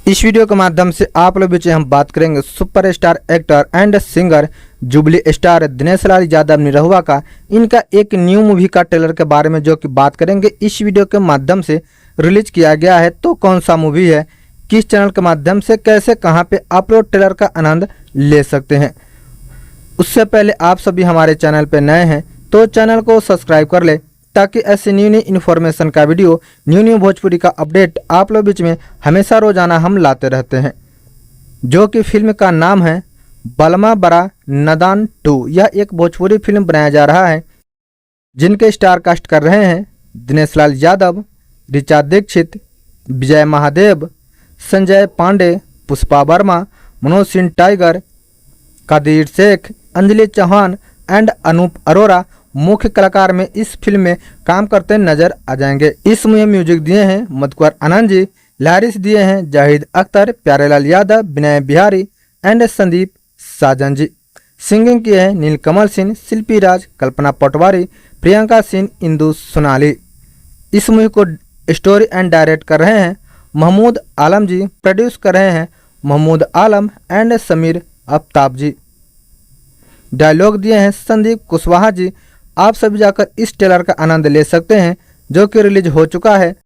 इस वीडियो के माध्यम से आप लोग बीच हम बात करेंगे superstar actor and singer jubilee star Dinesh Lal Yadav Nirahua का इनका एक न्यू मूवी का ट्रेलर के बारे में, जो कि बात करेंगे इस वीडियो के माध्यम से रिलीज किया गया है। तो कौन सा मूवी है, किस चैनल के माध्यम से, कैसे, कहां पे आप लोग ट्रेलर का आनंद ले सकते हैं। उससे पहले आप सभी हमारे चैनल पर नए हैं तो चैनल को सब्सक्राइब कर ले, ताकि ऐसे न्यू इन्फॉर्मेशन का वीडियो, न्यू भोजपुरी का अपडेट आप लोग बीच में हमेशा रोजाना हम लाते रहते हैं। जो कि फिल्म का नाम है बलमा बड़ा नादान 2। यह एक भोजपुरी फिल्म बनाया जा रहा है, जिनके स्टार कास्ट कर रहे हैं दिनेश लाल यादव, ऋचा दीक्षित, विजय महादेव, संजय पांडे, पुष्पा वर्मा, मनोज सिंह टाइगर, कादिर शेख, अंजलि चौहान एंड अनूप अरोरा मुख्य कलाकार में इस फिल्म में काम करते नजर आ जाएंगे। इस में म्यूजिक दिए हैं मधुकर आनंद जी, लारिस दिए हैं जाहिद अख्तर, प्यारेलाल यादव, विनय बिहारी एंड संदीप साजन जी। सिंगिंग किए हैं नीलकमल सिंह, शिल्पी राज, कल्पना पटवारी, प्रियंका सिंह, इंदु सोनाली। इस मूवी को स्टोरी एंड डायरेक्ट कर रहे हैं महमूद आलम जी, प्रोड्यूस कर रहे हैं महमूद आलम एंड समीर आफ्ताब जी। डायलॉग दिए हैं संदीप कुशवाहा जी। आप सभी जाकर इस ट्रेलर का आनंद ले सकते हैं, जो कि रिलीज हो चुका है।